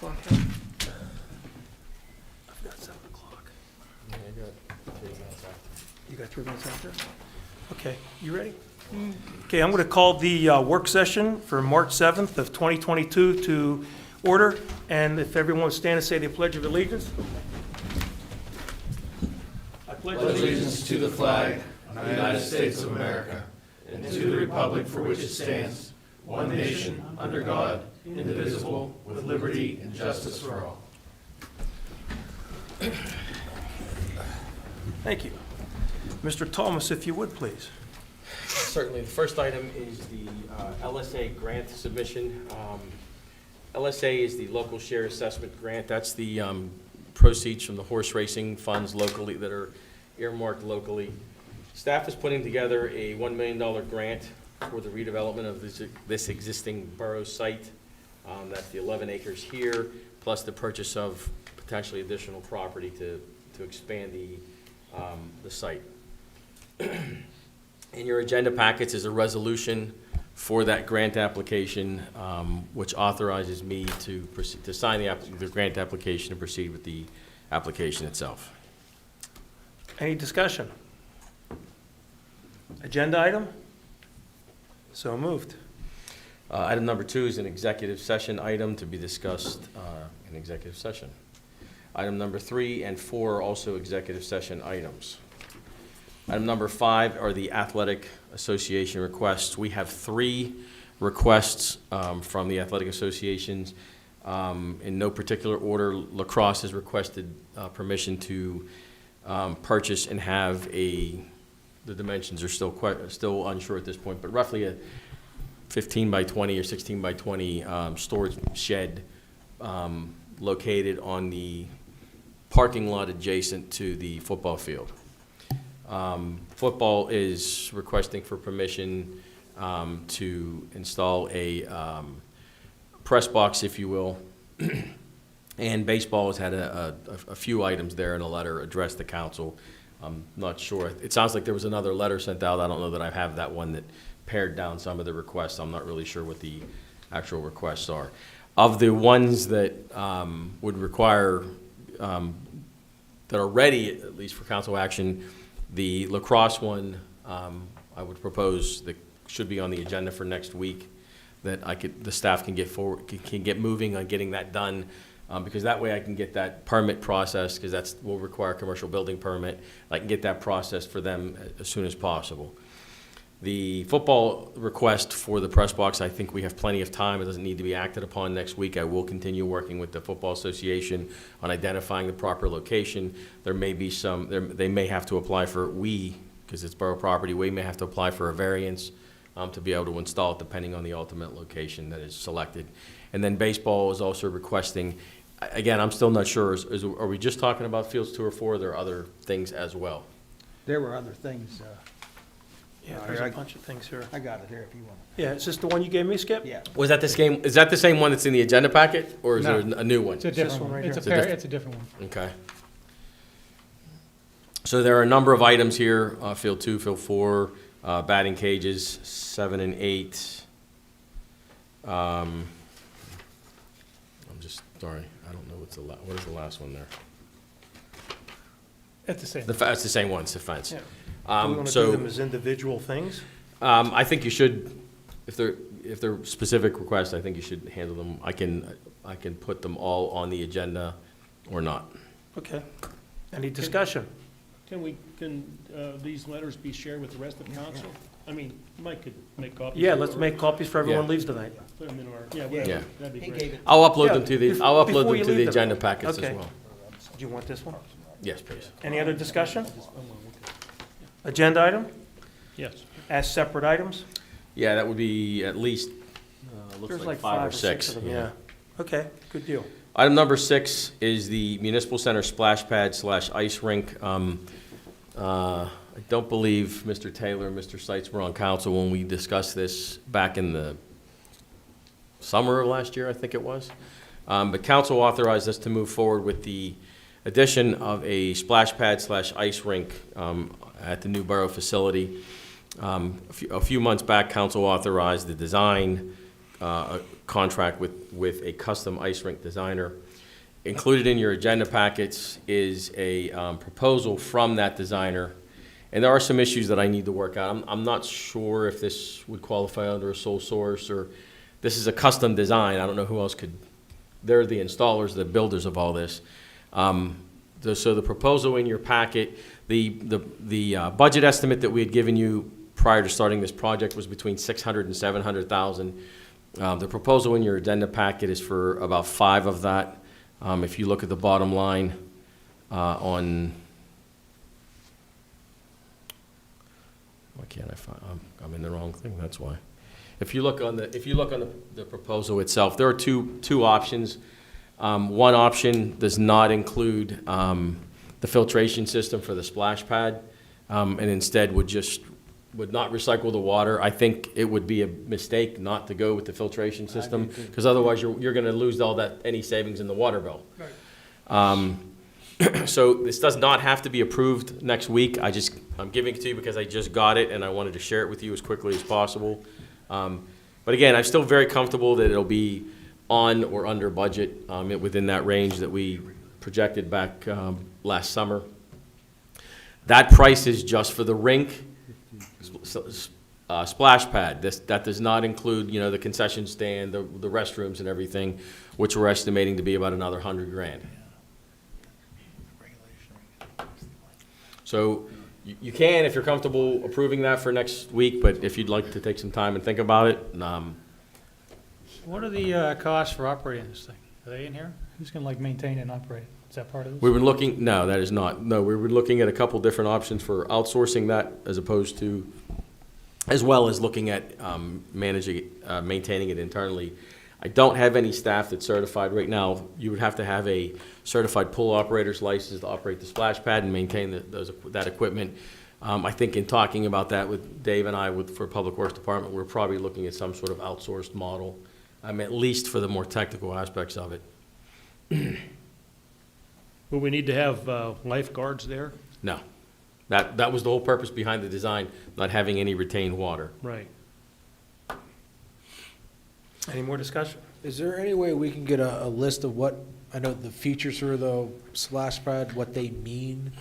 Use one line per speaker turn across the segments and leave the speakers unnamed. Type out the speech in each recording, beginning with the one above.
o'clock now?
I've got 7 o'clock.
Yeah, I got 3 minutes after.
You got 3 minutes after? Okay, you ready? Okay, I'm going to call the work session for March 7th of 2022 to order. And if everyone would stand and say the Pledge of Allegiance. I pledge
Allegiance to the flag of the United States of America and to the republic for which it stands, one nation, under God, indivisible, with liberty and justice for all.
Thank you. Mr. Thomas, if you would, please.
Certainly. The first item is the Lsa Grant Submission. LSA is the local share assessment grant. That's the proceeds from the horse racing funds locally that are earmarked locally. Staff is putting together a $1 million grant for the redevelopment of this existing borough site. That's the 11 acres here, plus the purchase of potentially additional property to expand the site. In your agenda packets is a resolution for that grant application, which authorizes me to sign the grant application and proceed with the application itself.
Any discussion? Agenda item? So moved.
Item number 2 is an executive session item to be discussed in executive session. Item number 3 and 4 are also executive session items. Item number 5 are the Athletic Association requests. We have 3 requests from the Athletic Associations. In no particular order, lacrosse has requested permission to purchase and have the dimensions are still unsure at this point, but roughly a 15 by 20 or 16 by 20 storage shed located on the parking lot adjacent to the football field. Football is requesting for permission to install a press box, if you will, and baseball has had a few items there in a letter addressed to council. I'm not sure. It sounds like there was another letter sent out. I don't know that I have that one that pared down some of the requests. I'm not really sure what the actual requests are. Of the ones that would require, that are ready, at least for council action, the lacrosse one, I would propose that should be on the agenda for next week, that the staff can get moving on getting that done, because that way I can get that permit process, because that will require a commercial building permit. I can get that processed for them as soon as possible. The football request for the press box, I think we have plenty of time. It doesn't need to be acted upon next week. I will continue working with the Football Association on identifying the proper location. There may be they may have to apply because it's borough property, we may have to apply for a variance to be able to install it depending on the ultimate location that is selected. And then baseball is also requesting, again, I'm still not sure, are we just talking about Fields 2 or 4? Or are there other things as well?
There were other things.
Yeah, there's a bunch of things here.
I got it here if you want.
Yeah, is this the one you gave me, Skip?
Yeah.
Was that is that the same one that's in the agenda packet, or is
No.
there a new one?
It's a
This
different
one
one.
right
It's
here.
it's a different one.
Okay. So there are a number of items here, field 2, field 4, batting cages, 7 and 8. I'm just, sorry, I don't know what is the last one there?
It's the same.
It's the same one, it's the fence.
Yeah. Do we want to do
So
them as individual things?
I think you should, if they're specific requests, I think you should handle them. I can put them all on the agenda or not.
Okay. Any discussion?
Can these letters be shared with the rest of the council? I mean, Mike could make copies.
Yeah, let's make copies for everyone
Yeah.
leaves tonight.
Put them in our, yeah,
Yeah.
whatever, that'd be
He
great.
gave it.
I'll upload
Yeah,
them to the
before
the
you leave them.
agenda packets as
Okay.
well.
Do you want this one?
Yes, please.
Any other discussion? Agenda item
Yes.
as separate items?
Yeah, that would be at least, looks
There's
like 5 or 6.
of them, yeah. Okay, good deal.
Item number 6 is the Municipal Center splash pad / ice rink. I don't believe Mr. Taylor and Mr. Seitz were on council when we discussed this back in the summer of last year, I think it was. But council authorized us to move forward with the addition of a splash pad / ice rink at the new borough facility. A few months back, council authorized the design, a contract with a custom ice rink designer. Included in your agenda packets is a proposal from that designer. And there are some issues that I need to work out. I'm not sure if this would qualify under a sole source, or this is a custom design. I don't know who else could, they're the installers, the builders of all this. So the proposal in your packet, the budget estimate that we had given you prior to starting this project was between 600 and 700,000. The proposal in your addenda packet is for about 5 of that. If you look at the bottom line on, why can't I find? I'm in the wrong thing. That's why. If you look on the proposal itself, there are two options. One option does not include the filtration system for the splash pad, and instead would not recycle the water. I think it would be a mistake not to go with the filtration system, because otherwise you're going to lose any savings in the water bill.
Right.
So this does not have to be approved next week. I'm giving it to you because I just got it and I wanted to share it with you as quickly as possible. But again, I'm still very comfortable that it'll be on or under budget, within that range that we projected back last summer. That price is just for the rink splash pad. That does not include, the concession stand, the restrooms and everything, which we're estimating to be about another $100,000. So you can, if you're comfortable approving that for next week, but if you'd like to take some time and think about it,
What are the costs for operating this thing? Are they in here? Who's going to maintain and operate it? Is that part of this?
we've been looking, no, that is not. No, we were looking at a couple different options for outsourcing that as well as looking at managing, maintaining it internally. I don't have any staff that's certified right now. You would have to have a certified pool operator's license to operate the splash pad and maintain that equipment. I think in talking about that with Dave and I for Public Works Department, we're probably looking at some sort of outsourced model, at least for the more technical aspects of it.
Will we need to have lifeguards there?
No. That was the whole purpose behind the design, not having any retained water.
Right.
Any more discussion?
Is there any way we can get a list of what, I know the features for the splash pad, what they mean?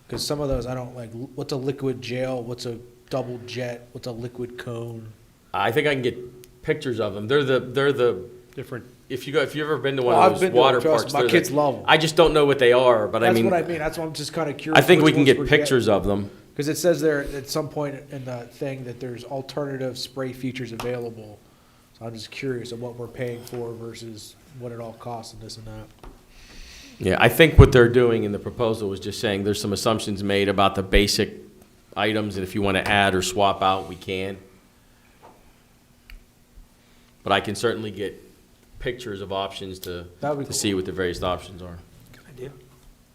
Because some of those I don't like, what's a liquid gel, what's a double jet, what's a liquid cone?
I think I can get pictures of them. They're the
Different,
if you've ever been to one
Well,
of
I've
those
been to
water
them, trust
parks,
me, my
they're
kids love them.
I just don't know what they are, but
That's what I mean, that's why I'm just kind of curious.
I think we
which
can
ones
get
we're
pictures of them.
Because it says there at some point in the thing that there's alternative spray features available. So I'm just curious of what we're paying for versus what it all costs and this and that.
Yeah, I think what they're doing in the proposal was just saying there's some assumptions made about the basic items, and if you want to add or swap out, we can. But I can certainly get pictures of options to
That'd be cool.
see what the various options are.
Good idea.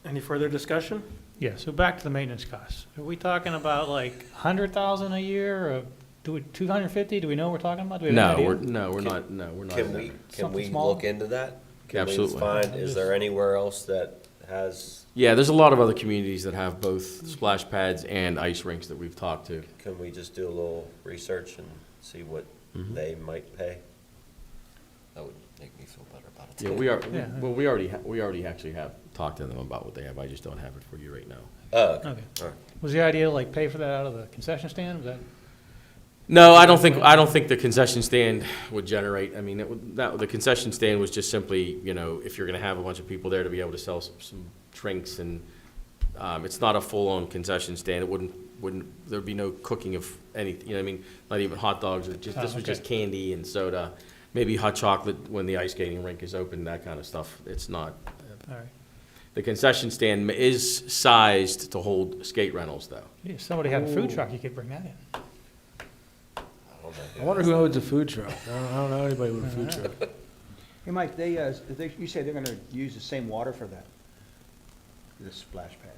Any further discussion?
Yeah, so back to the maintenance costs. Are we talking about like 100,000 a year, or 250? Do we know what we're talking about? Do we have any idea?
We're not. No, we're not.
Can
in
we,
that.
can
Something
we
small?
look into that? Can we
Absolutely.
find, is there anywhere else that has,
Yeah, there's a lot of other communities that have both splash pads and ice rinks that we've talked to.
can we just do a little research and see what
Mhm.
they might pay? That would make me feel better about it.
Yeah, we are.
Yeah.
Well, we already actually have talked to them about what they have. I just don't have it for you right now.
Oh, okay.
Okay.
All right.
Was the idea pay for that out of the concession stand? Was that?
No, I don't think the concession stand would generate. I mean, the concession stand was just simply, if you're going to have a bunch of people there to be able to sell some drinks, and it's not a full-on concession stand. It wouldn't. There'd be no cooking of anything. I mean, not even hot dogs. This was
okay.
just candy and soda, maybe hot chocolate when the ice skating rink is open. That kind of stuff. It's not.
All right.
The concession stand is sized to hold skate rentals, though.
Yeah, if somebody had a food truck, you could bring that in.
I wonder who owns a food truck. I don't know anybody with a food truck.
Hey, Mike, you say they're gonna use the same water for that, this splash pad?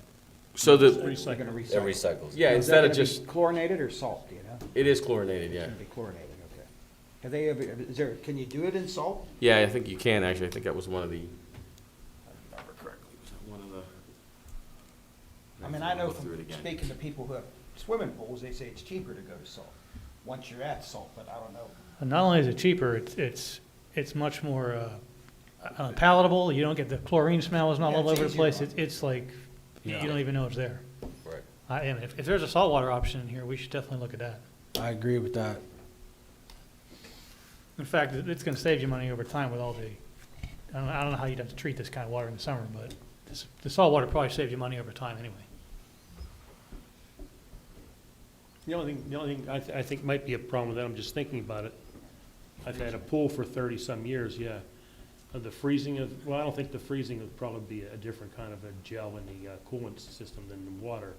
So
They're
the
gonna
It
recycle?
recycles.
yeah,
Is that
instead of
gonna be
just
chlorinated or salt, do you know?
it is chlorinated.
It's
Yeah.
gonna be chlorinated, okay. Have they ever, can you do it in salt?
Yeah, I think you can actually. I think that was one of the. One of the.
I mean, I know
Look through
from
it again.
speaking to people who have swimming pools, they say it's cheaper to go to salt, once you're at salt, but I don't know
And not only is it cheaper, it's much more palatable. You don't get the chlorine smell is not all over the place. It's like, you don't even know it's there.
Right.
And if there's a saltwater option in here, we should definitely look at that.
I agree with that.
In fact, it's gonna save you money over time with all the, I don't know how you'd have to treat this kind of water in the summer, but the saltwater probably saves you money over time anyway.
The only thing I think might be a problem with that, I'm just thinking about it. I've had a pool for 30-some years, yeah. The freezing of, well, I don't think the freezing would probably be a different kind of a gel in the coolant system than the water,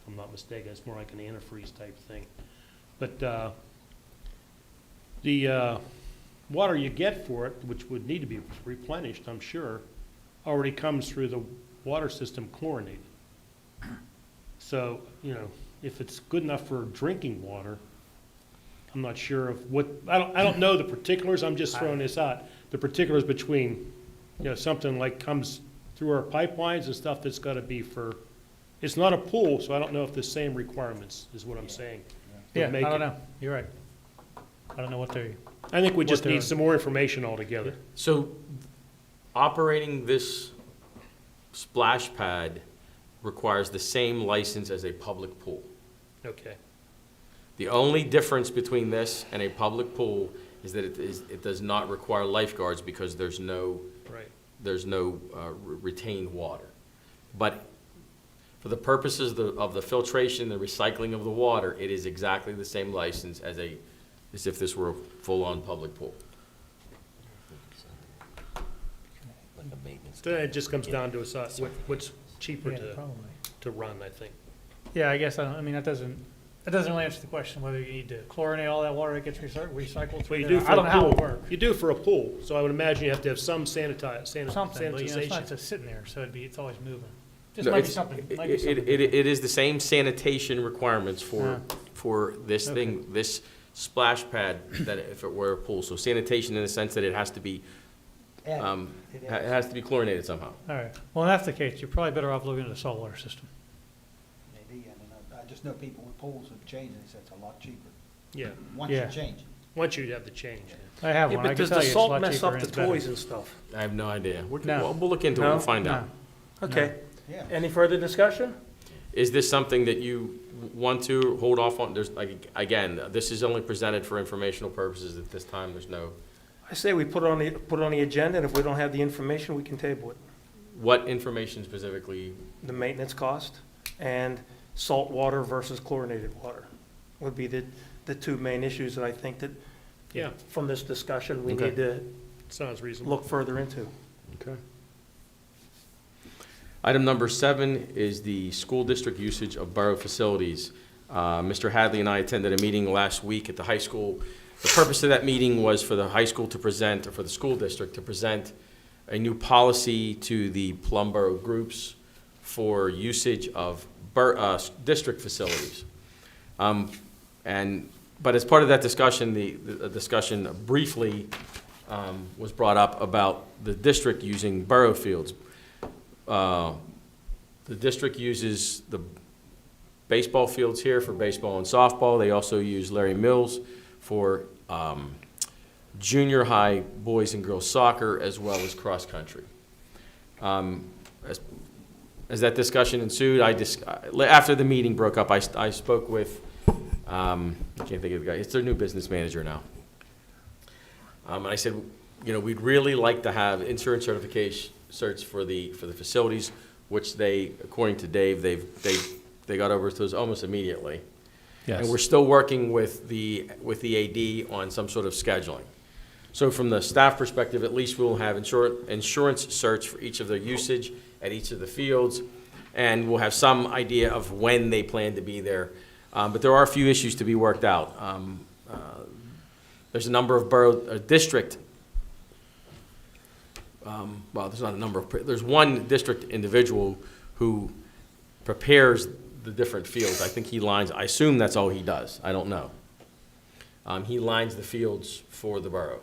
if I'm not mistaken. It's more like an antifreeze type thing. But the water you get for it, which would need to be replenished, I'm sure, already comes through the water system chlorinated. So, you know, if it's good enough for drinking water, I'm not sure of what, I don't know the particulars, I'm just throwing this out. The particulars between, you know, something like comes through our pipelines and stuff that's gotta be for, it's not a pool, so I don't know if the same requirements is what I'm saying. would
Yeah, I
make
don't
it.
know. You're right. I don't know what they,
I think we just
what
need
the-
some more information altogether.
So operating this splash pad requires the same license as a public pool.
Okay,
The only difference between this and a public pool is that it does not require lifeguards because there's no
right.
retained water. But for the purposes of the filtration, the recycling of the water, it is exactly the same license as if this were a full-on public pool.
Like a maintenance.
So it just comes down to what's cheaper
yeah, probably.
to run, I think.
Yeah, I guess, that doesn't really answer the question whether you need to chlorinate all that water that gets recycled
Well,
through
you
there.
do for
I don't
a
know how it
pool.
works.
You do for a pool, so I would imagine you have to have some
Something, but you know, it's not
sanitization.
just sitting there, so it's always moving. Just
No,
might be
it's-
something,
it-
might be something.
It is the same sanitation requirements
Yeah.
for this thing, this splash pad, that if it were a pool. So sanitation in the sense that it has to be, it has to be chlorinated somehow.
All right, well, if that's the case, you're probably better off looking at the saltwater system.
Maybe, I mean, I just know people with pools have changed, and they said it's a lot cheaper,
Yeah,
once you
Yeah.
change.
once you have the change.
I have
Yeah,
one, I
but
can
does
tell
the
you it's a lot
salt mess
cheaper
up
and
the
it's better.
toys and stuff?
I have no idea.
No.
We'll look into it,
No?
we'll find out.
Okay.
Yeah.
Any further discussion?
Is this something that you want to hold off on? There's, like, again, this is only presented for informational purposes at this time. There's no,
I say we put it on the agenda, and if we don't have the information, we can table it.
what information specifically?
The maintenance cost and salt water versus chlorinated water would be the two main issues that I think that,
Yeah,
from this discussion, we
Okay.
need to
sounds reasonable.
look further into.
Okay. Item number 7 is the school district usage of borough facilities. Mr. Hadley and I attended a meeting last week at the high school. The purpose of that meeting was for the high school to present, or for the school district to present, a new policy to the Plum Boro groups for usage of district facilities. But as part of that discussion, the discussion briefly was brought up about the district using borough fields. The district uses the baseball fields here for baseball and softball. They also use Larry Mills for junior high boys and girls soccer, as well as cross-country. As that discussion ensued, after the meeting broke up, I spoke with, I can't think of the guy, it's their new business manager now. And I said, you know, we'd really like to have insurance certification certs for the facilities, which they, according to Dave, they got over to us almost immediately.
Yes.
And we're still working with the AD on some sort of scheduling. So from the staff perspective, at least we'll have insurance certs for each of their usage at each of the fields, and we'll have some idea of when they plan to be there. But there are a few issues to be worked out. There's a number of district, well, there's not a number of, there's one district individual who prepares the different fields. I think he lines, I assume that's all he does. I don't know. He lines the fields for the borough.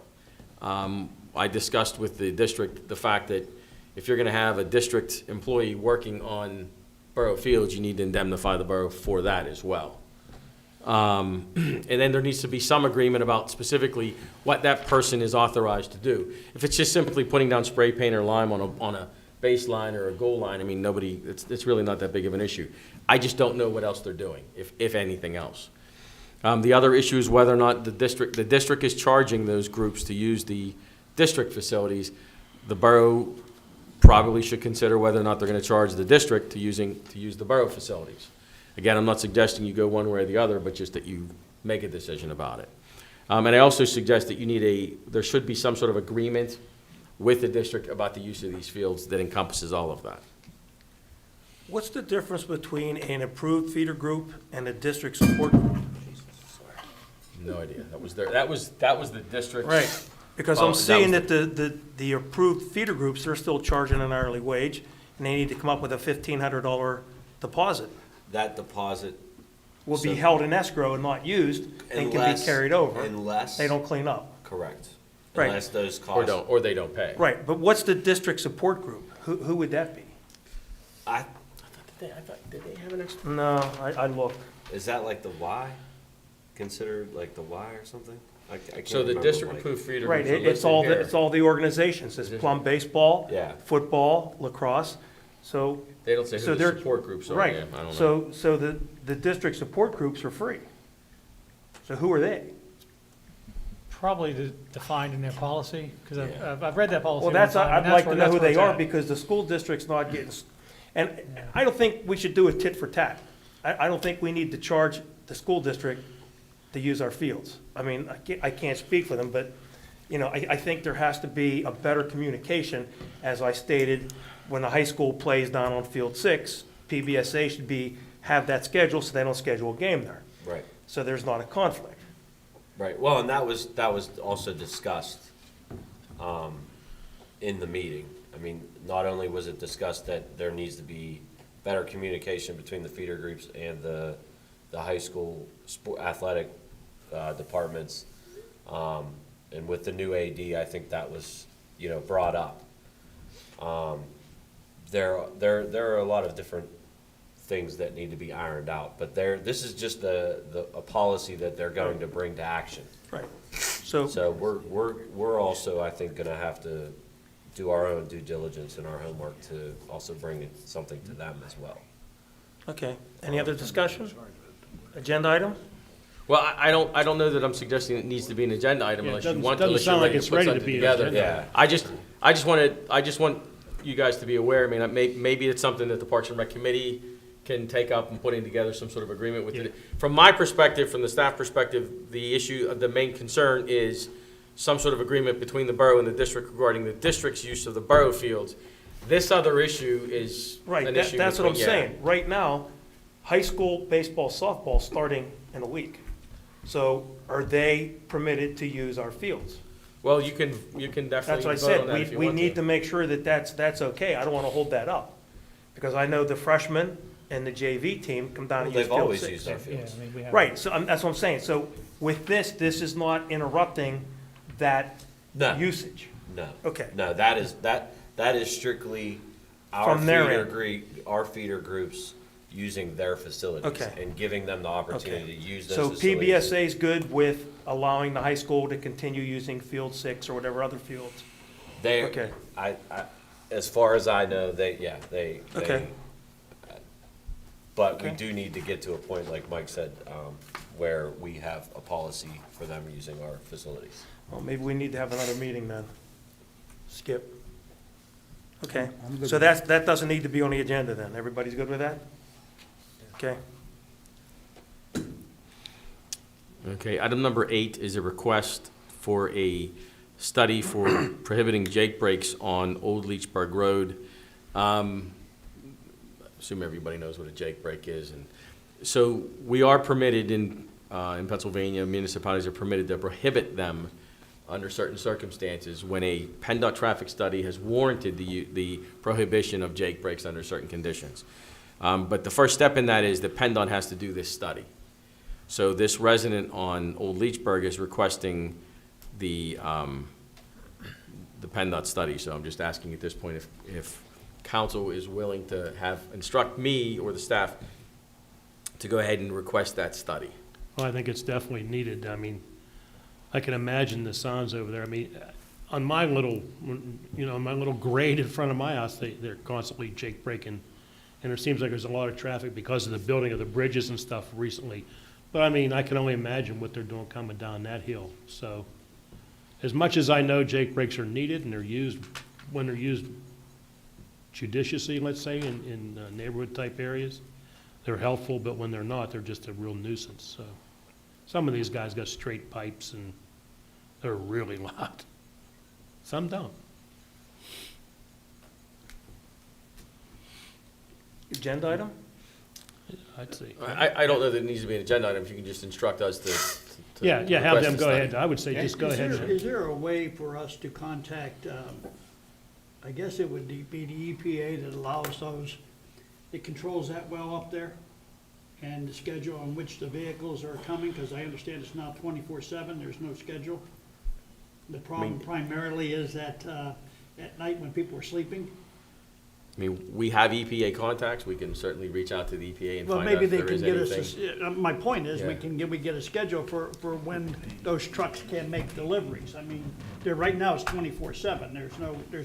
I discussed with the district the fact that if you're going to have a district employee working on borough fields, you need to indemnify the borough for that as well. And then there needs to be some agreement about specifically what that person is authorized to do. If it's just simply putting down spray paint or lime on a baseline or a goal line, I mean, it's really not that big of an issue. I just don't know what else they're doing, if anything else. The other issue is whether or not the district is charging those groups to use the district facilities. The borough probably should consider whether or not they're going to charge the district to use the borough facilities. Again, I'm not suggesting you go one way or the other, but just that you make a decision about it. And I also suggest that there should be some sort of agreement with the district about the use of these fields that encompasses all of that.
What's the difference between an approved feeder group and a district support group?
No idea. That was the district's.
Right, because
Well,
I'm
that
seeing
was
that the approved feeder groups, they're still charging an hourly wage, and they need to come up with a $1,500 deposit.
That deposit,
Will be
So-
held in escrow and not used, and can be
unless.
carried over.
Unless.
They don't clean up.
Correct.
Right.
Unless those
Or
costs.
they don't pay.
Right, but what's the district support group? Who would that be?
Did they have an extra?
No, I looked.
Is that like the Y? Considered like the Y or something? I can't
So the
remember,
district
Mike.
approved feeder
Right,
groups are
it's all,
listed
it's
here.
all the organizations, it's Plum Baseball,
Yeah.
football, lacrosse, so.
They don't say
so
who the
they're-
support groups are.
Right,
Yeah, I don't know.
so the district support groups are free. So who are they?
Probably defined in their policy, because
Yeah.
I've read that policy
Well,
one time,
I'd
and
like to
where-
know who
where
they
it's
are,
at.
because the school district's not getting, and I don't think we should do a tit for tat. I don't think we need to charge the school district to use our fields. I mean, I can't speak for them, but, you know, I think there has to be a better communication. As I stated, when the high school plays down on Field 6, PBSA should have that schedule, so they don't schedule a game there.
Right,
So there's not a conflict.
right. Well, and that was also discussed, in the meeting. I mean, not only was it discussed that there needs to be better communication between the feeder groups and the high school athletic, departments. And with the new AD, I think that was, brought up. There are a lot of different things that need to be ironed out, but this is just a policy that they're going to bring to action.
Right. So,
So we're also, I think, gonna have to do our own due diligence and our homework to also bring something to them as well.
okay. Any other discussion? Agenda item?
Well, I don't know that I'm suggesting it needs to be an agenda item
Yeah, it
unless you
doesn't-
want to,
doesn't
unless you're
sound like
ready
it's
to put
ready to
something
be an
together.
agenda.
Yeah.
I just want you guys to be aware, I mean, maybe it's something that the Parks and Rec Committee can take up in putting together some sort of agreement with
Yeah.
it. From my perspective, from the staff perspective, the main concern is some sort of agreement between the borough and the district regarding the district's use of the borough fields. This other issue is
Right,
an issue
that's what I'm
between- yeah.
saying. Right now, high school baseball, softball starting in a week. So are they permitted to use our fields?
Well, you can
That's
definitely
what I
vote on that
said.
if you
We
want
need
to.
to make sure that that's okay. I don't want to hold that up. Because I know the freshmen and the JV team come down and use
They've
field
always
6.
used our
Yeah,
fields.
I mean, we have.
Right, so that's what I'm saying. So with this is not interrupting that
No,
usage.
no.
Okay.
No, that is strictly our
From their
feeder
end.
our feeder groups using their facilities.
Okay.
And giving them the opportunity to use those
So
facilities.
PBSA is good with allowing the high school to continue using Field 6 or whatever other fields?
They,
Okay.
as far as I know, they.
Okay.
But we
Okay.
do need to get to a point, like Mike said, where we have a policy for them using our facilities.
Well, maybe we need to have another meeting then. Skip. Okay, so that doesn't need to be on the agenda then. Everybody's good with that? Okay.
Okay, item number 8 is a request for a study for prohibiting jake breaks on Old Leechburg Road. Assume everybody knows what a jake break is. And so we are permitted in Pennsylvania, municipalities are permitted to prohibit them under certain circumstances when a PennDOT traffic study has warranted the prohibition of jake breaks under certain conditions. But the first step in that is that PennDOT has to do this study. So this resident on Old Leechburg is requesting the PennDOT study. So I'm just asking at this point if council is willing to instruct me or the staff to go ahead and request that study.
Well, I think it's definitely needed. I mean, I can imagine the signs over there. I mean, on my little, my little grade in front of my house, they're constantly jake braking. And it seems like there's a lot of traffic because of the building of the bridges and stuff recently. But I mean, I can only imagine what they're doing coming down that hill. So as much as I know jake brakes are needed and they're used, when they're used judiciously, let's say, in neighborhood type areas, they're helpful, but when they're not, they're just a real nuisance. So some of these guys got straight pipes and they're really loud. Some don't.
Agenda item?
I'd say.
I don't know that it needs to be an agenda item, if you can just instruct us to
Yeah, have
request
them
the
go
study.
ahead. I would say just go ahead.
Is there a way for us to contact, I guess it would be the EPA that allows those, it controls that well up there? And the schedule on which the vehicles are coming, because I understand it's now 24/7, there's no schedule. The problem primarily is that at night when people are sleeping.
I mean, we have EPA contacts, we can certainly reach out to the EPA and
Well,
find out
maybe
if
they
there
can
is
get us,
anything.
my point is,
Yeah.
we get a schedule for when those trucks can make deliveries. I mean, right now it's 24/7, there's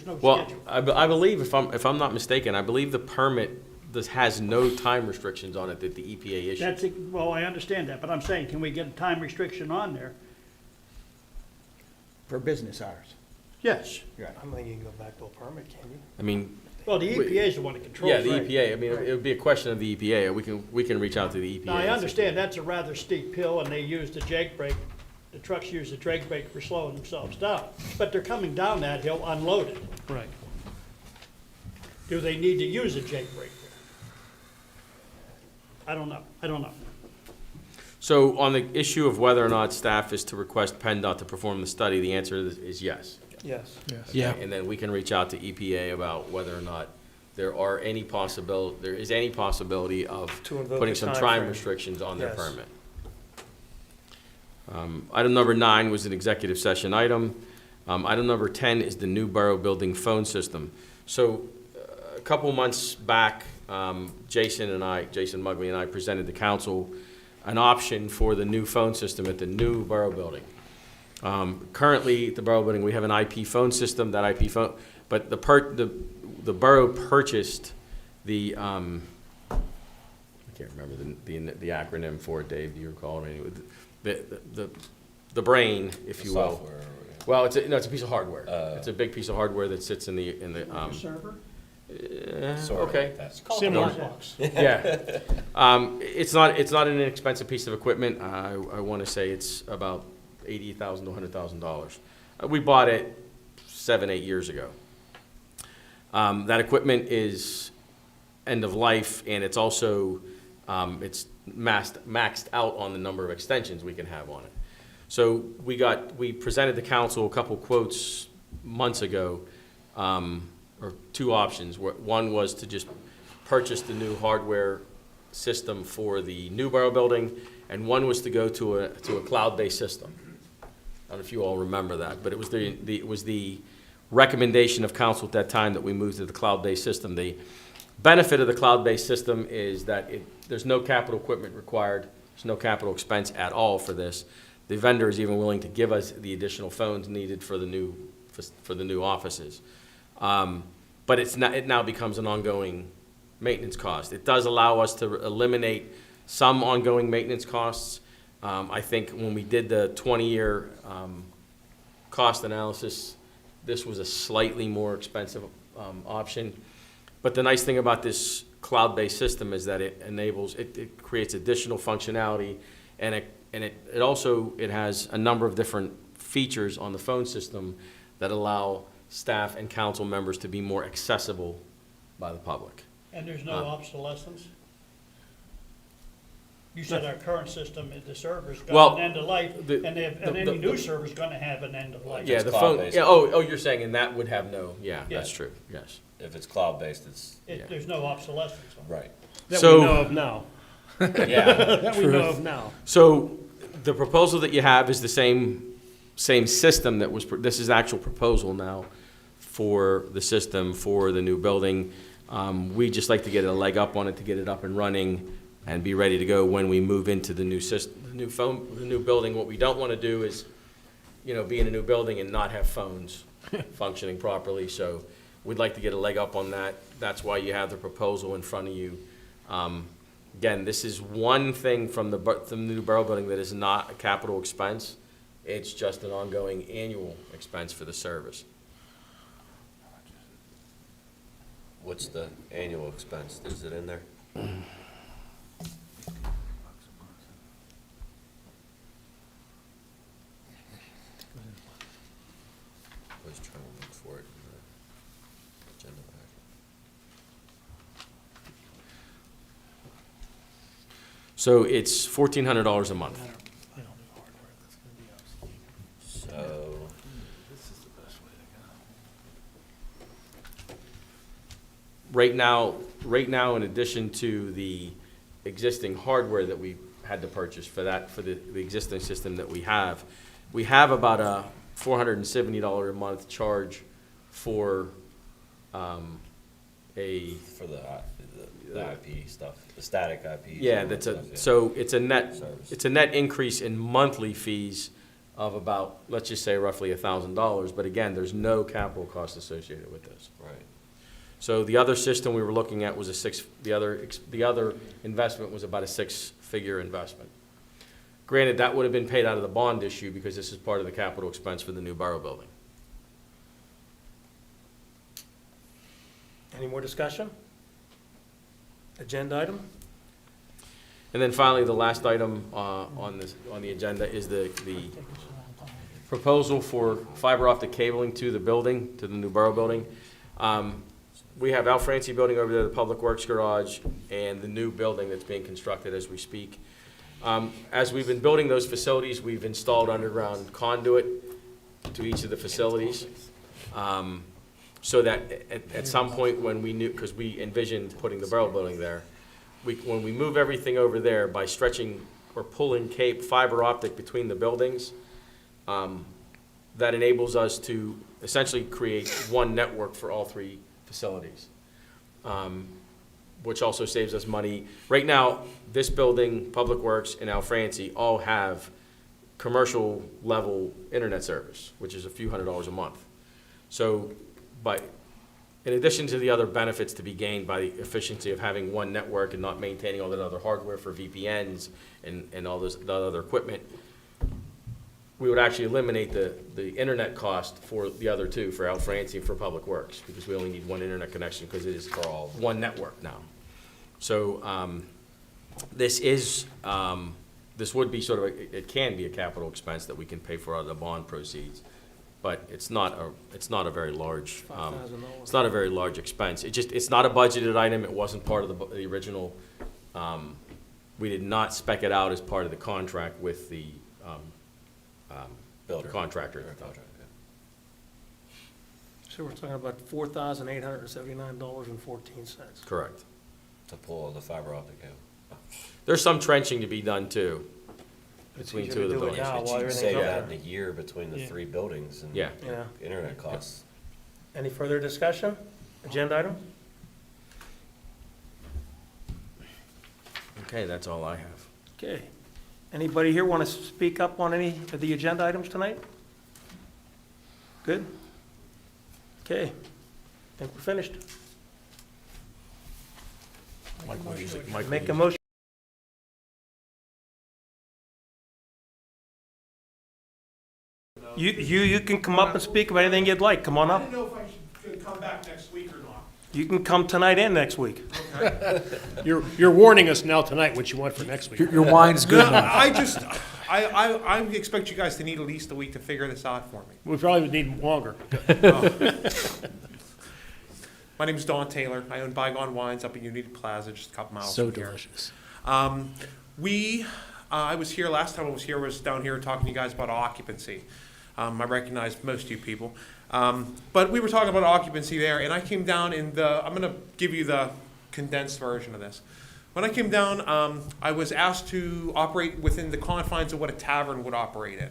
no
Well,
schedule.
I believe, if I'm not mistaken, I believe the permit has no time restrictions on it that the EPA issues.
Well, I understand that, but I'm saying, can we get a time restriction on there?
For business hours.
Yes.
Right.
I don't think you can go back to a permit, can you?
I mean,
Well, the EPA is the one that controls
yeah,
it.
the EPA, I mean, it would be a question of the EPA, we can reach out to the EPA.
Now, I
and see.
understand that's a rather steep hill, and they use the jake brake, the trucks use the jake brake for slowing themselves down, but they're coming down that hill unloaded.
Right.
Do they need to use a jake brake there? I don't know.
So on the issue of whether or not staff is to request PennDOT to perform the study, the answer is yes.
Yes.
Yeah.
And then we can reach out to EPA about whether or not there is any possibility of
To invoke
putting
a
some
time
time
frame.
restrictions on their
Yes.
permit. Item number 9 was an executive session item. Item number 10 is the new borough building phone system. So a couple months back, Jason Mugley and I presented to council an option for the new phone system at the new borough building. Currently, at the borough building, we have an IP phone system, that IP phone, but the borough purchased the, I can't remember the acronym for it, Dave, do you recall? Anyway, the brain, if you will.
Software.
Well, it's a piece of hardware. It's a big piece of hardware that sits in the,
Server?
Sort of
okay.
like that.
Similar.
Yeah. It's not an inexpensive piece of equipment. I want to say it's about $80,000 to $100,000. We bought it 7-8 years ago. That equipment is end of life, and it's also it's maxed out on the number of extensions we can have on it. So we presented to council a couple quotes months ago, or two options. One was to just purchase the new hardware system for the new borough building, and one was to go to a cloud-based system. I don't know if you all remember that, but it was the recommendation of council at that time that we moved to the cloud-based system. The benefit of the cloud-based system is that there's no capital equipment required. There's no capital expense at all for this. The vendor is even willing to give us the additional phones needed for the new offices. But it now becomes an ongoing maintenance cost. It does allow us to eliminate some ongoing maintenance costs. I think when we did the 20-year cost analysis, this was a slightly more expensive option. But the nice thing about this cloud-based system is that it creates additional functionality, and it also has a number of different features on the phone system that allow staff and council members to be more accessible by the public.
And there's no obsolescence? You said our current system, the server's
Well,
got an end of life,
the-
and any new server's gonna have an end of life.
Yeah,
It's
the phone,
cloud-based.
yeah, oh, you're saying, and that would have no, yeah,
Yeah.
that's true, yes.
If it's cloud-based, it's,
There's no obsolescence on it.
right.
That
So-
we know of now.
Yeah,
That we know of now.
So the proposal that you have is the same system that was, this is the actual proposal now for the system for the new building. We just like to get a leg up on it to get it up and running and be ready to go when we move into the new system, the new building. What we don't want to do is, be in a new building and not have phones functioning properly. So we'd like to get a leg up on that. That's why you have the proposal in front of you. Again, this is one thing from the new borough building that is not a capital expense. It's just an ongoing annual expense for the service.
What's the annual expense? Is it in there? I was trying to look for it in the agenda packet.
So it's $1,400 a month.
So,
Right now, in addition to the existing hardware that we had to purchase for the existing system that we have about a $470 a month charge for
for the IP stuff, the static IP.
Yeah, so it's a net,
Service.
it's a net increase in monthly fees of about, let's just say roughly $1,000, but again, there's no capital cost associated with this.
Right.
So the other system we were looking at was the other investment was about a six-figure investment. Granted, that would have been paid out of the bond issue because this is part of the capital expense for the new borough building.
Any more discussion? Agenda item?
And then finally, the last item on the agenda is the proposal for fiber optic cabling to the building, to the new borough building. We have Al Franci building over there, the Public Works Garage, and the new building that's being constructed as we speak. As we've been building those facilities, we've installed underground conduit to each of the facilities. So that at some point when we knew, because we envisioned putting the borough building there, when we move everything over there by stretching or pulling fiber optic between the buildings, that enables us to essentially create one network for all three facilities, which also saves us money. Right now, this building, Public Works, and Al Franci all have commercial level internet service, which is a few $100s a month. So, in addition to the other benefits to be gained by the efficiency of having one network and not maintaining all that other hardware for VPNs and all the other equipment, we would actually eliminate the internet cost for the other two, for Al Franci and for Public Works, because we only need one internet connection because it is for all one network now. So this would be it can be a capital expense that we can pay for out of the bond proceeds, but it's not a very large it's not a very large expense. It's not a budgeted item. It wasn't part of the original. We did not spec it out as part of the contract with the
Builder.
contractor.
So we're talking about $4,879.14.
Correct.
To pull the fiber optic cable.
There's some trenching to be done too between
easier
two
to
of the
do it
buildings.
now.
But
while
you'd
everything's
save
up
that in
there.
a year between the
Yeah.
three buildings and
Yeah.
Yeah.
internet costs.
Any further discussion? Agenda item?
Okay, that's all I have.
Okay. Anybody here want to speak up on any of the agenda items tonight? Good? Okay. I think we're finished. Make a motion. You can come up and speak about anything you'd like. Come on
I
up.
didn't know if I should come back next week or not.
You can come tonight and next week.
You're warning us now tonight what you want for next week.
Your wine's good enough.
I expect you guys to need at least a week to figure this out for me.
We probably would need longer.
My name is Don Taylor. I own Bygone Wines up in Union Plaza, just a couple miles
So
from here.
delicious.
I was here, last time I was here, was down here talking to you guys about occupancy. I recognize most of you people. But we were talking about occupancy there, and I came down I'm gonna give you the condensed version of this. When I came down, I was asked to operate within the confines of what a tavern would operate in.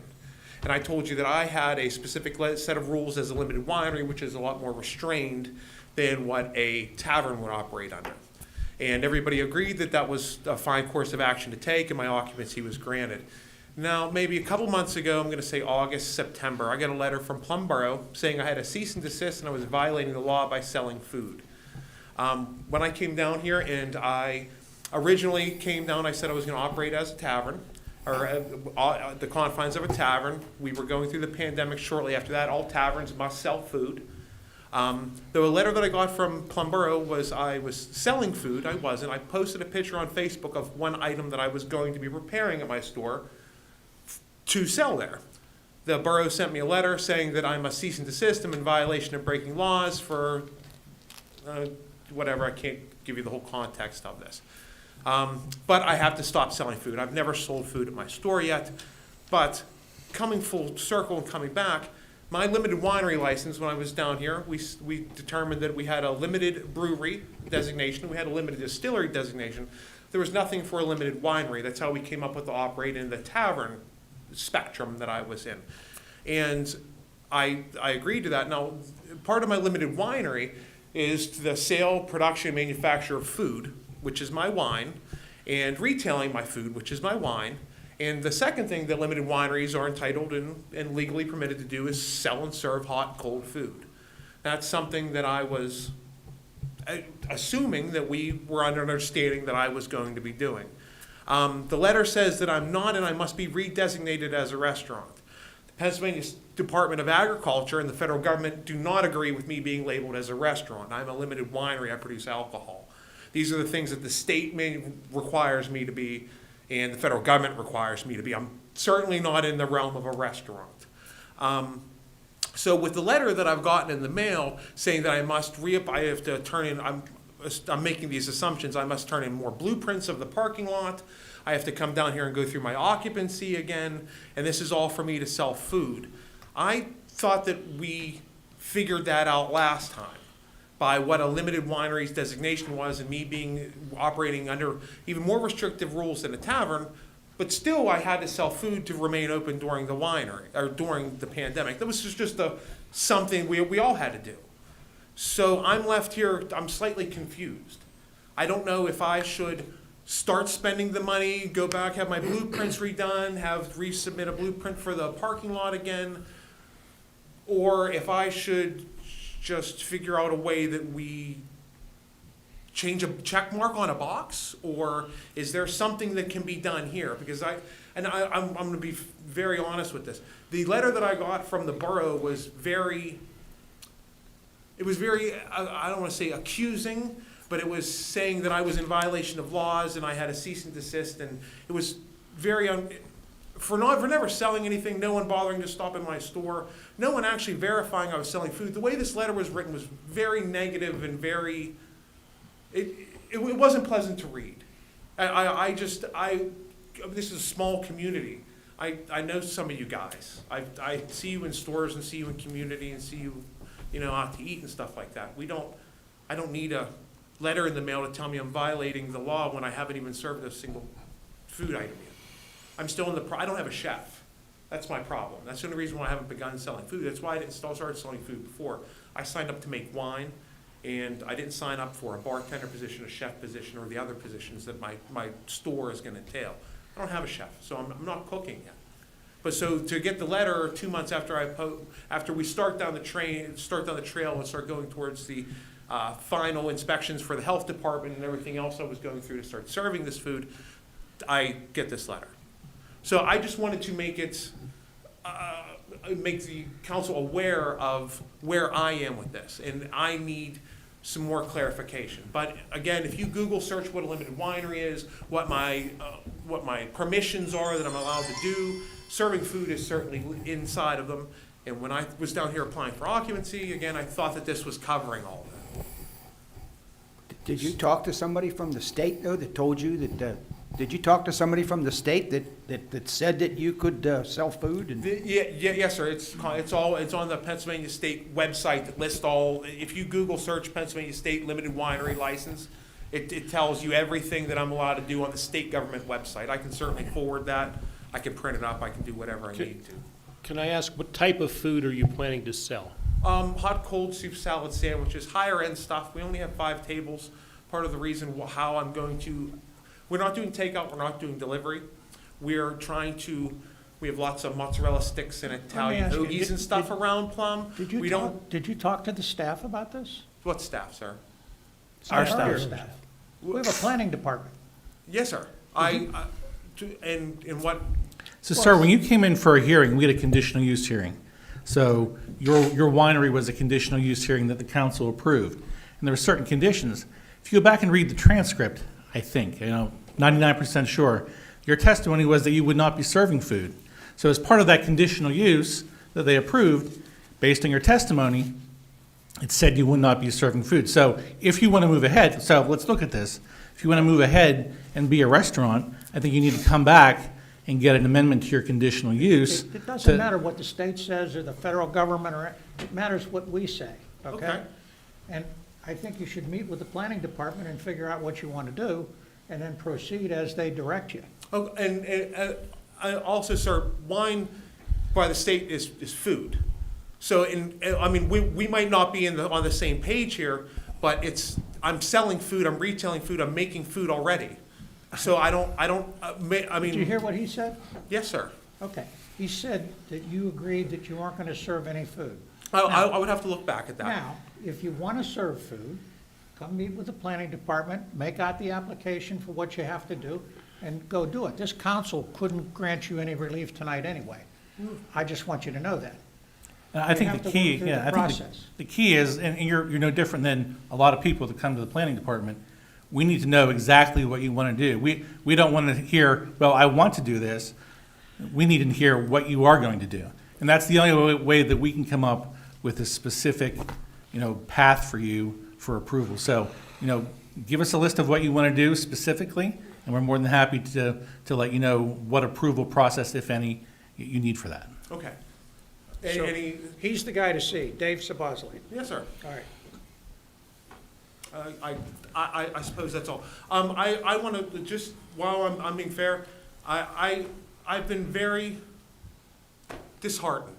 And I told you that I had a specific set of rules as a limited winery, which is a lot more restrained than what a tavern would operate under. And everybody agreed that that was a fine course of action to take, and my occupancy was granted. Now, maybe a couple months ago, I'm going to say August, September, I got a letter from Plum Boro saying I had a cease and desist and I was violating the law by selling food. When I came down here, and I originally came down, I said I was going to operate as a tavern, or the confines of a tavern. We were going through the pandemic shortly after that. All taverns must sell food. The letter that I got from Plum Boro was I was selling food. I wasn't. I posted a picture on Facebook of one item that I was going to be preparing at my store to sell there. The borough sent me a letter saying that I must cease and desist. I'm in violation of breaking laws for whatever. I can't give you the whole context of this. But I have to stop selling food. I've never sold food at my store yet. But coming full circle and coming back, my limited winery license, when I was down here, we determined that we had a limited brewery designation. We had a limited distillery designation. There was nothing for a limited winery. That's how we came up with the operate in the tavern spectrum that I was in. And I agreed to that. Now, part of my limited winery is the sale, production, manufacture of food, which is my wine, and retailing my food, which is my wine. And the second thing that limited wineries are entitled and legally permitted to do is sell and serve hot and cold food. That's something that I was assuming that we were under understanding that I was going to be doing. The letter says that I'm not, and I must be redesignated as a restaurant. The Pennsylvania Department of Agriculture and the federal government do not agree with me being labeled as a restaurant. I'm a limited winery. I produce alcohol. These are the things that the state requires me to be, and the federal government requires me to be. I'm certainly not in the realm of a restaurant. So with the letter that I've gotten in the mail saying that I have to turn in, I'm making these assumptions, I must turn in more blueprints of the parking lot. I have to come down here and go through my occupancy again, and this is all for me to sell food. I thought that we figured that out last time by what a limited winery's designation was and me operating under even more restrictive rules than a tavern, but still I had to sell food to remain open during the winery, or during the pandemic. That was just something we all had to do. So I'm left here, I'm slightly confused. I don't know if I should start spending the money, go back, have my blueprints redone, resubmit a blueprint for the parking lot again, or if I should just figure out a way that we change a check mark on a box, or is there something that can be done here? Because I'm going to be very honest with this. The letter that I got from the borough was very, I don't want to say accusing, but it was saying that I was in violation of laws and I had a cease and desist, and it was very, for never selling anything, no one bothering to stop in my store, no one actually verifying I was selling food. The way this letter was written was very negative and very, it wasn't pleasant to read. This is a small community. I know some of you guys. I see you in stores and see you in community and see you, out to eat and stuff like that. I don't need a letter in the mail to tell me I'm violating the law when I haven't even served a single food item yet. I'm still I don't have a chef. That's my problem. That's the only reason why I haven't begun selling food. That's why I didn't start selling food before. I signed up to make wine, and I didn't sign up for a bartender position, a chef position, or the other positions that my store is going to entail. I don't have a chef, so I'm not cooking yet. But so to get the letter 2 months after we start down the trail and start going towards the final inspections for the health department and everything else I was going through to start serving this food, I get this letter. So I just wanted to make the council aware of where I am with this, and I need some more clarification. But again, if you Google search what a limited winery is, what my permissions are that I'm allowed to do, serving food is certainly inside of them. And when I was down here applying for occupancy, again, I thought that this was covering all of that.
Did you talk to somebody from the state, though, that told you that, did you talk to somebody from the state that said that you could sell food? And
Yes, sir. It's on the Pennsylvania State website that lists all. If you Google search Pennsylvania State Limited Winery License, it tells you everything that I'm allowed to do on the state government website. I can certainly forward that. I can print it up. I can do whatever I need to.
Can I ask, what type of food are you planning to sell?
Hot, cold soup, salad, sandwiches, higher end stuff. We only have 5 tables, part of the reason how I'm going to, we're not doing takeout, we're not doing delivery. We're trying to, we have lots of mozzarella sticks and Italian
ask you,
hoagies and stuff around Plum. We don't,
Did you talk to the staff about this?
what staff, sir?
Our
Your
staff.
We have a planning department.
Yes, sir. And what,
So, sir, when you came in for a hearing, we had a conditional use hearing. So your winery was a conditional use hearing that the council approved. And there were certain conditions. If you go back and read the transcript, I think, 99% sure, your testimony was that you would not be serving food. So as part of that conditional use that they approved, based on your testimony, it said you would not be serving food. So if you want to move ahead, so let's look at this. If you want to move ahead and be a restaurant, I think you need to come back and get an amendment to your conditional use.
It doesn't
to-
matter what the state says or the federal government, or it matters what we say, okay?
Okay.
And I think you should meet with the planning department and figure out what you want to do, and then proceed as they direct you.
oh, and I also, sir, wine by the state is food. So I mean, we might not be on the same page here, but I'm selling food, I'm retailing food, I'm making food already. So I
Did you
mean,
hear what he said?
yes, sir.
Okay. He said that you agreed that you aren't going to serve any food.
I would have to look back at that.
Now, if you want to serve food, come meet with the planning department, make out the application for what you have to do, and go do it. This council couldn't grant you any relief tonight anyway. I just want you to know that.
I think
have
the
to
key,
work through
yeah,
the
I think
process.
the key is, and you're no different than a lot of people that come to the planning department. We need to know exactly what you want to do. We don't want to hear, well, I want to do this. We need to hear what you are going to do. And that's the only way that we can come up with a specific, path for you for approval. So, give us a list of what you want to do specifically, and we're more than happy to let you know what approval process, if any, you need for that.
Okay.
So-
Any,
He's the guy to see, Dave Sabosley.
yes, sir.
All right.
I suppose that's all. I want to, just while I'm being fair, I've been very disheartened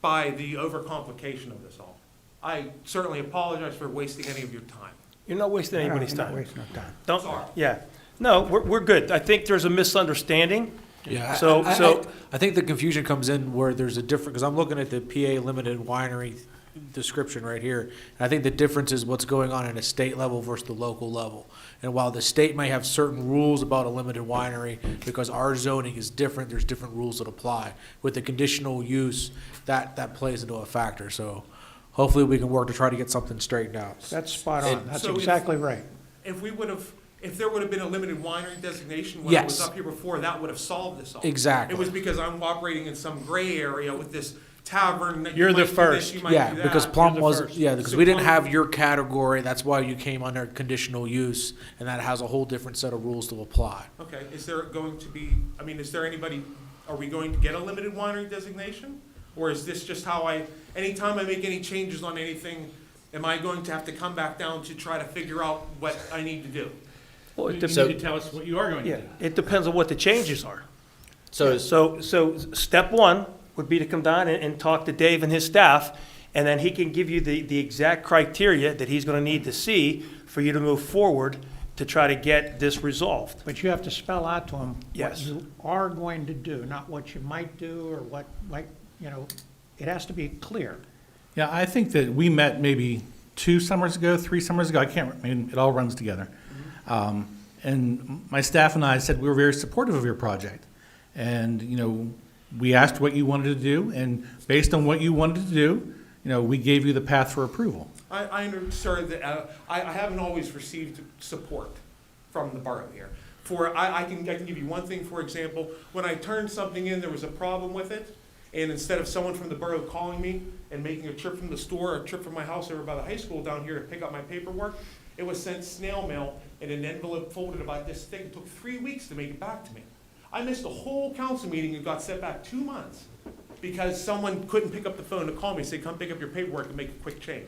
by the overcomplication of this all. I certainly apologize for wasting any of your time.
You're not wasting anybody's
You're not
time.
wasting no time.
Don't,
Sorry.
yeah. No, we're good. I think there's a misunderstanding.
Yeah,
So-
I think the confusion comes in where there's a different, because I'm looking at the PA limited winery description right here. And I think the difference is what's going on at a state level versus the local level. And while the state may have certain rules about a limited winery, because our zoning is different, there's different rules that apply. With the conditional use, that plays into a factor. So hopefully we can work to try to get something straightened out.
That's spot on. That's
So if-
exactly right.
If there would have been a limited winery designation when I was
Yes.
up here before, that would have solved this all.
Exactly.
It was because I'm operating in some gray area with this tavern. That you
You're the
might do this,
first.
you might
Yeah,
do that.
because Plum
the
was,
first.
yeah, because
So
we didn't
Plum-
have your category, that's why you came under conditional use, and that has a whole different set of rules to apply.
Okay, is there going to be, is there anybody, are we going to get a limited winery designation? Or is this just how anytime I make any changes on anything, am I going to have to come back down to try to figure out what I need to do?
Well,
You
it
need
dep-
to tell us what you are going to
yeah,
do.
it depends on what the changes are.
So,
So step one would be to come down and talk to Dave and his staff, and then he can give you the exact criteria that he's gonna need to see for you to move forward to try to get this resolved.
But you have to spell out to them what
Yes.
you are going to do, not what you might do or what might, it has to be clear.
Yeah, I think that we met maybe 2 summers ago, 3 summers ago, it all runs together. And my staff and I said we were very supportive of your project. And, we asked what you wanted to do, and based on what you wanted to do, we gave you the path for approval.
I understand that, I haven't always received support from the borough here. I can give you one thing, for example, when I turned something in, there was a problem with it, and instead of someone from the borough calling me and making a trip from the store, or a trip from my house over by the high school down here to pick up my paperwork, it was sent snail mail in an envelope folded about this thick. It took 3 weeks to make it back to me. I missed a whole council meeting and got set back 2 months because someone couldn't pick up the phone to call me and say, come pick up your paperwork and make a quick change.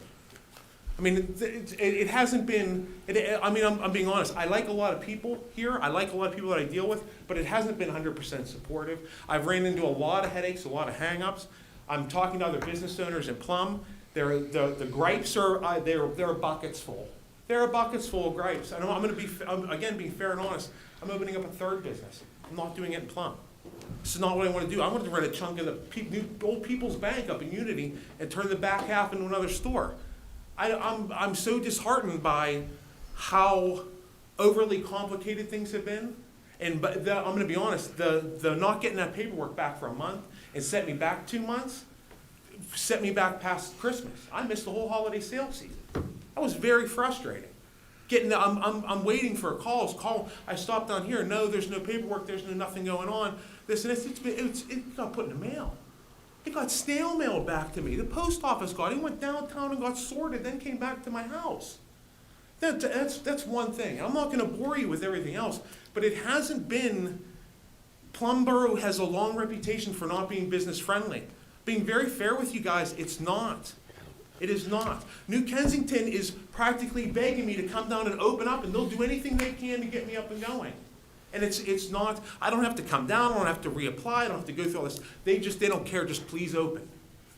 It hasn't been, I'm being honest, I like a lot of people here, I like a lot of people that I deal with, but it hasn't been 100% supportive. I've ran into a lot of headaches, a lot of hang-ups. I'm talking to other business owners in Plum. The gripes are, they're buckets full. There are buckets full of gripes. And I'm gonna be, again, being fair and honest, I'm opening up a third business. I'm not doing it in Plum. This is not what I wanna do. I want to rent a chunk of the new Old People's Bank up in Unity and turn the back half into another store. I'm so disheartened by how overly complicated things have been. I'm gonna be honest, the not getting that paperwork back for a month and set me back 2 months, set me back past Christmas. I missed the whole holiday sales season. That was very frustrating. I'm waiting for a call. I stopped down here. No, there's no paperwork. There's nothing going on. This and this. It got put in the mail. It got snail mailed back to me. The post office got it. It went downtown and got sorted, then came back to my house. That's one thing. I'm not going to bore you with everything else, but it hasn't been. Plum Boro has a long reputation for not being business friendly. Being very fair with you guys, it's not. It is not. New Kensington is practically begging me to come down and open up, and they'll do anything they can to get me up and going. And it's not, I don't have to come down, I don't have to reapply, I don't have to go through all this. They don't care, just please open.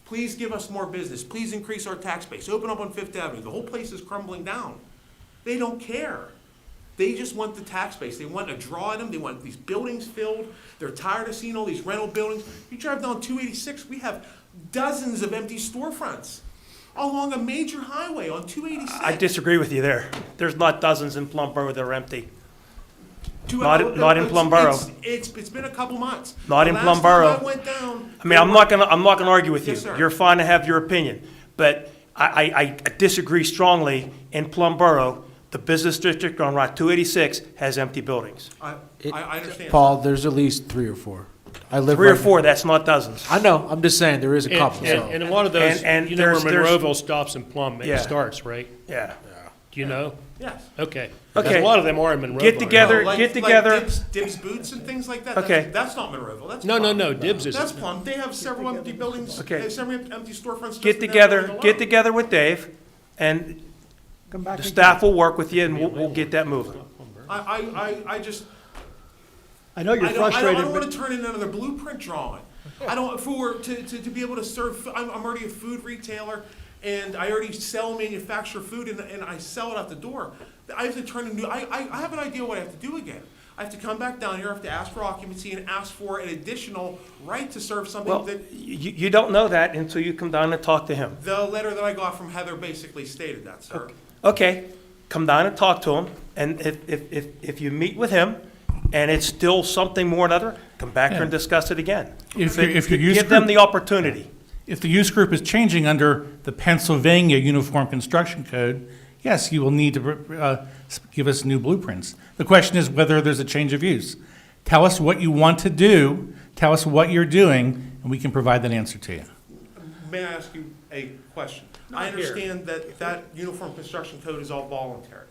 Please give us more business. Please increase our tax base. Open up on Fifth Avenue. The whole place is crumbling down. They don't care. They just want the tax base. They want a draw at them. They want these buildings filled. They're tired of seeing all these rental buildings. You drive down 286, we have dozens of empty storefronts along a major highway on 286.
I disagree with you there. There's not dozens in Plum Boro that are empty. Not in Plum Boro.
It's been a couple months.
Not in Plum
The last time
Boro.
I went down.
I mean, I'm not gonna argue with you.
Yes, sir.
You're fine to have your opinion, but I disagree strongly. In Plum Boro, the business district on Route 286 has empty buildings.
I understand.
Paul, there's at least 3 or 4. I live
3 or
right-
4, that's not dozens.
I know, I'm just saying, there is a couple, so.
And a lot of those,
And
you know where
there's-
Monroeville stops in Plum,
Yeah.
it starts, right?
Yeah.
Do you know?
Yes.
Okay.
Okay.
A lot of them are in Monroeville.
Get together.
No, like Dibs Boots and things like that.
Okay.
That's not Monroeville. That's
No,
Plum.
Dibs is.
That's Plum. They have several empty buildings.
Okay.
They have several empty storefronts. just
Get
in that
together,
building
get
alone.
together with Dave, and
Come back
the
again.
staff will work with you, and we'll get that moving.
I just.
I know you're
I
frustrated,
don't want
but
to turn in another blueprint drawing. I don't, to be able to serve, I'm already a food retailer, and I already sell, manufacture food, and I sell it out the door. I have to turn a new, I have an idea what I have to do again. I have to come back down here, I have to ask for occupancy and ask for an additional right to serve something
Well,
that,
you don't know that until you come down and talk to him.
the letter that I got from Heather basically stated that, sir.
Okay, come down and talk to him, and if you meet with him, and it's still something more than other, come back here and discuss it again.
If
But
your use
give them
group-
the opportunity.
If the use group is changing under the Pennsylvania Uniform Construction Code, yes, you will need to give us new blueprints. The question is whether there's a change of use. Tell us what you want to do, tell us what you're doing, and we can provide that answer to you.
May I ask you a question? I understand that uniform construction code is all voluntary.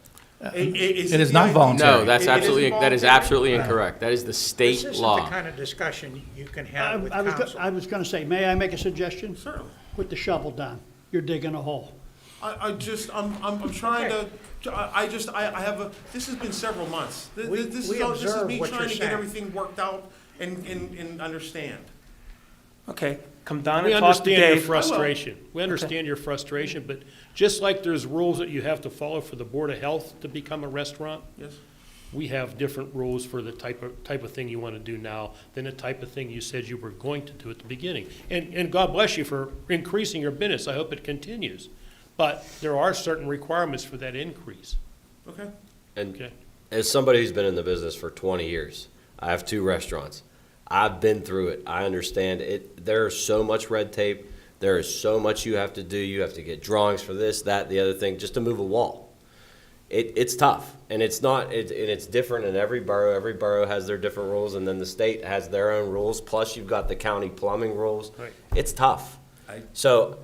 It is not voluntary.
No, that's
It
absolutely,
isn't
that is
voluntary?
absolutely incorrect. That is the state
This isn't the
law.
kind of discussion you can
I
have with
I was,
council.
I was gonna say, may I make a suggestion?
Certainly.
Put the shovel down. You're digging a hole.
I'm trying to, I have a, this has been several months.
We
This is
observe
me
what
trying
you're
to get
saying.
everything worked out and understand.
Okay, come down
We
and talk to
understand your
Dave.
frustration. We understand your frustration, but just like there's rules that you have to follow for the Board of Health to become a restaurant,
Yes?
we have different rules for the type of thing you want to do now than the type of thing you said you were going to do at the beginning. And God bless you for increasing your business. I hope it continues. But there are certain requirements for that increase,
Okay.
And
okay?
as somebody who's been in the business for 20 years, I have 2 restaurants. I've been through it. I understand it. There's so much red tape. There is so much you have to do. You have to get drawings for this, that, the other thing, just to move a wall. It's tough, and it's not. And it's different in every borough. Every borough has their different rules, and then the state has their own rules. Plus, you've got the county plumbing rules.
Right.
It's tough. So,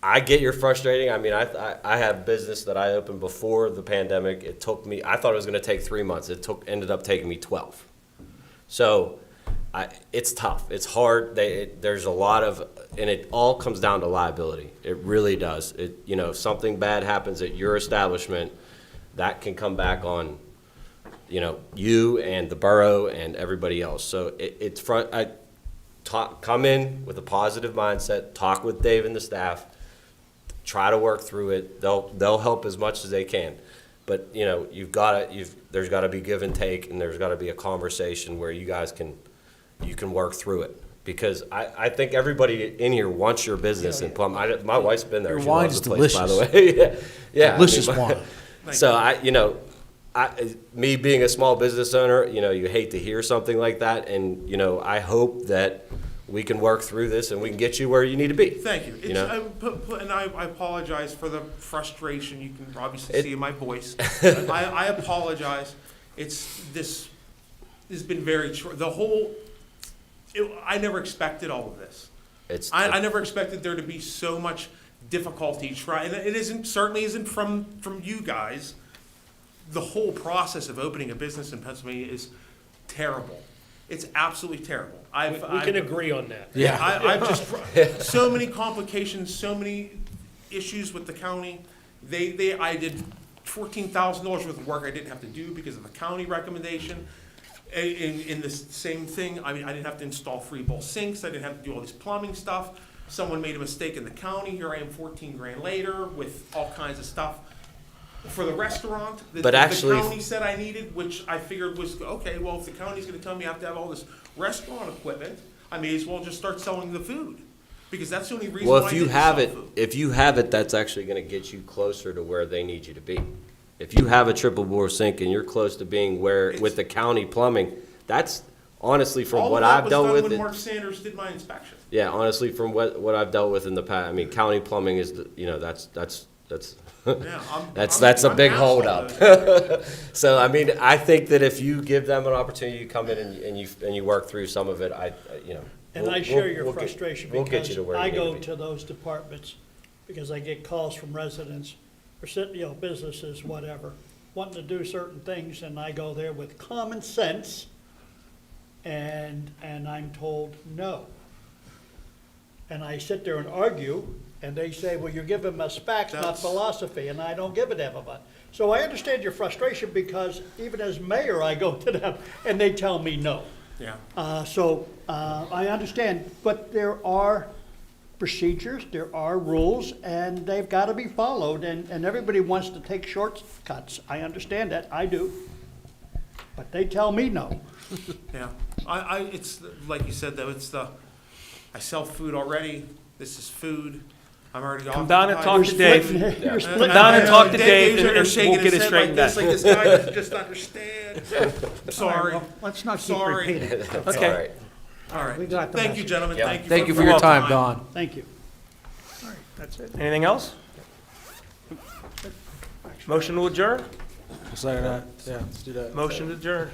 I get you're frustrating. I mean, I have business that I opened before the pandemic. It took me. I thought it was going to take 3 months. Ended up taking me 12. So, it's tough. It's hard. There's a lot of, and it all comes down to liability. It really does. If something bad happens at your establishment, that can come back on, you and the borough and everybody else. So come in with a positive mindset, talk with Dave and the staff, try to work through it. They'll help as much as they can. But, there's gotta be give and take, and there's gotta be a conversation where you guys you can work through it. Because I think everybody in here wants your business in Plum. My wife's been there.
Your
She
wine's
loves the place, by the
delicious.
way. Yeah.
Delicious wine.
So me being a small business owner, you hate to hear something like that, and I hope that we can work through this and we can get you where you need to be.
Thank you.
You know?
And I apologize for the frustration you can obviously
It-
see in my voice. I apologize. This has been very short. I never expected all of this. I never expected there to be so much difficulty trying. And it certainly isn't from you guys. The whole process of opening a business in Pennsylvania is terrible. It's absolutely terrible.
We can agree on that.
Yeah.
I've just so many complications, so many issues with the county. I did $14,000 worth of work I didn't have to do because of the county recommendation. In this same thing, I didn't have to install free bowl sinks. I didn't have to do all this plumbing stuff. Someone made a mistake in the county. Here I am 14 grand later with all kinds of stuff. For the restaurant, the county said I needed, which I figured was, okay, well, if the county's gonna tell me I have to have all this restaurant equipment, I may as well just start selling the food. Because that's the only reason why
Well,
I didn't sell food.
if you have it, that's actually gonna get you closer to where they need you to be. If you have a triple bore sink and you're close to being with the county plumbing, that's honestly from what I've dealt with.
All of that was done when Mark Sanders did my inspection.
Yeah, honestly, from what I've dealt with in the past, county plumbing is, that's
Yeah,
that's a
I'm
big
past
hold
all
up.
those.
So, I think that if you give them an opportunity to come in and you work through some of it,
And I share your frustration
we'll get you
because
to where
I
you need
go
to be.
to those departments because I get calls from residents or businesses, whatever, wanting to do certain things, and I go there with common sense, and I'm told no. And I sit there and argue, and they say, well, you're giving us facts, not
That's-
philosophy, and I don't give a damn about it. So I understand your frustration because even as mayor, I go to them and they tell me no.
Yeah.
I understand, but there are procedures, there are rules, and they've got to be followed, and everybody wants to take shortcuts. I understand that, I do. But they tell me no.
Yeah, it's, like you said, though, I sell food already, this is food, I'm already off.
Come down and talk to Dave.
You're
Come
splitting
down and talk to Dave,
Dave's over there
and
shaking
we'll get
his
it
head
straightened
like this,
out.
like this guy doesn't just understand. Sorry,
Let's not keep
Sorry.
repeating it.
It's
Okay.
all right.
all right.
We got the
Thank you,
message.
gentlemen,
Yeah.
Thank you for your time, Don.
Thank you.
That's it. Anything else? Motion to adjourn?
Just like that. Yeah, let's do that.
Motion to adjourn.